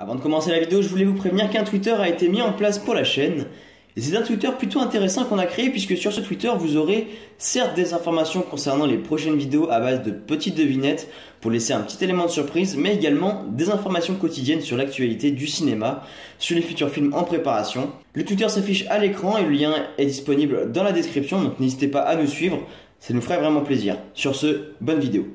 Avant de commencer la vidéo, je voulais vous prévenir qu'un Twitter a été mis en place pour la chaîne. Et c'est un Twitter plutôt intéressant qu'on a créé puisque sur ce Twitter, vous aurez certes des informations concernant les prochaines vidéos à base de petites devinettes pour laisser un petit élément de surprise, mais également des informations quotidiennes sur l'actualité du cinéma, sur les futurs films en préparation. Le Twitter s'affiche à l'écran et le lien est disponible dans la description, donc n'hésitez pas à nous suivre, ça nous ferait vraiment plaisir. Sur ce, bonne vidéo.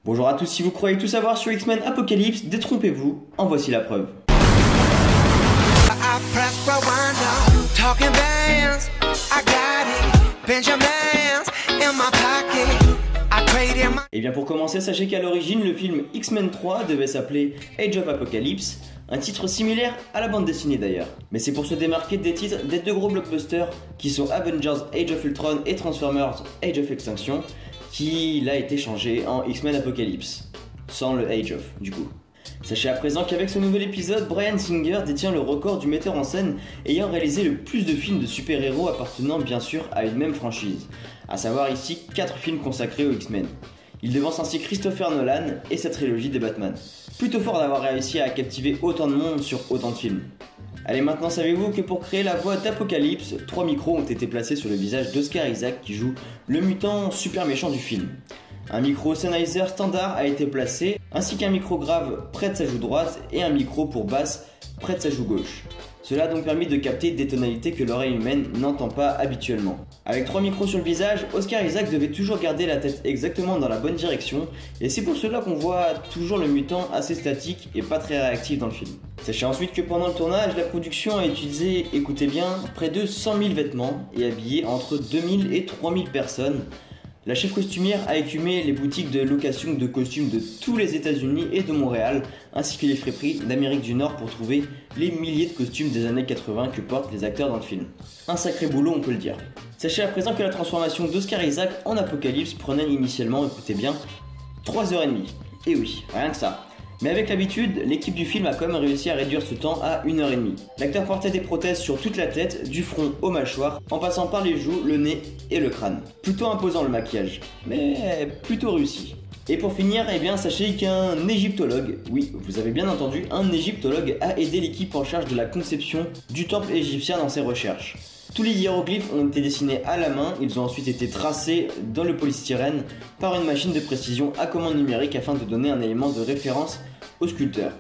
Bonjour à tous, si vous croyez tout savoir sur X-Men Apocalypse, détrompez-vous, en voici la preuve. Et bien pour commencer, sachez qu'à l'origine, le film X-Men 3 devait s'appeler Age of Apocalypse, un titre similaire à la bande dessinée d'ailleurs. Mais c'est pour se démarquer des titres des deux gros blockbusters qui sont Avengers Age of Ultron et Transformers Age of Extinction, qu'il a été changé en X-Men Apocalypse, sans le Age of du coup. Sachez à présent qu'avec ce nouvel épisode, Bryan Singer détient le record du metteur en scène ayant réalisé le plus de films de super-héros appartenant bien sûr à une même franchise, à savoir ici 4 films consacrés aux X-Men. Il devance ainsi Christopher Nolan et sa trilogie des Batman. Plutôt fort d'avoir réussi à captiver autant de monde sur autant de films. Allez, maintenant savez-vous que pour créer la voix d'Apocalypse, 3 micros ont été placés sur le visage d'Oscar Isaac qui joue le mutant super méchant du film. Un micro Sennheiser standard a été placé, ainsi qu'un micro grave près de sa joue droite et un micro pour basse près de sa joue gauche. Cela a donc permis de capter des tonalités que l'oreille humaine n'entend pas habituellement. Avec 3 micros sur le visage, Oscar Isaac devait toujours garder la tête exactement dans la bonne direction, et c'est pour cela qu'on voit toujours le mutant assez statique et pas très réactif dans le film. Sachez ensuite que pendant le tournage, la production a utilisé, écoutez bien, près de 100 000 vêtements et habillé entre 2000 et 3000 personnes. La chef costumière a écumé les boutiques de location de costumes de tous les États-Unis et de Montréal, ainsi que les friperies d'Amérique du Nord pour trouver les milliers de costumes des années 80 que portent les acteurs dans le film. Un sacré boulot, on peut le dire. Sachez à présent que la transformation d'Oscar Isaac en Apocalypse prenait initialement, écoutez bien, 3h30. Et oui, rien que ça. Mais avec l'habitude, l'équipe du film a quand même réussi à réduire ce temps à 1h30. L'acteur portait des prothèses sur toute la tête, du front aux mâchoires, en passant par les joues, le nez et le crâne. Plutôt imposant le maquillage, mais plutôt réussi. Et pour finir, eh bien sachez qu'un égyptologue, oui, vous avez bien entendu, un égyptologue a aidé l'équipe en charge de la conception du temple égyptien dans ses recherches. Tous les hiéroglyphes ont été dessinés à la main, ils ont ensuite été tracés dans le polystyrène par une machine de précision à commande numérique afin de donner un élément de référence au sculpteur.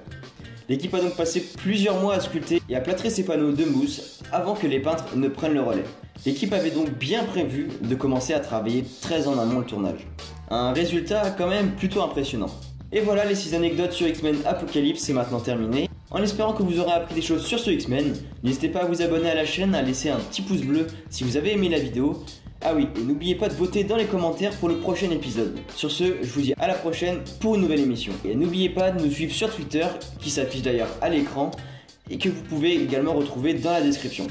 L'équipe a donc passé plusieurs mois à sculpter et à plâtrer ces panneaux de mousse avant que les peintres ne prennent le relais. L'équipe avait donc bien prévu de commencer à travailler très en amont le tournage. Un résultat quand même plutôt impressionnant. Et voilà, les 6 anecdotes sur X-Men Apocalypse, c'est maintenant terminé. En espérant que vous aurez appris des choses sur ce X-Men, n'hésitez pas à vous abonner à la chaîne, à laisser un petit pouce bleu si vous avez aimé la vidéo. Ah oui, et n'oubliez pas de voter dans les commentaires pour le prochain épisode. Sur ce, je vous dis à la prochaine pour une nouvelle émission. Et n'oubliez pas de nous suivre sur Twitter, qui s'affiche d'ailleurs à l'écran, et que vous pouvez également retrouver dans la description.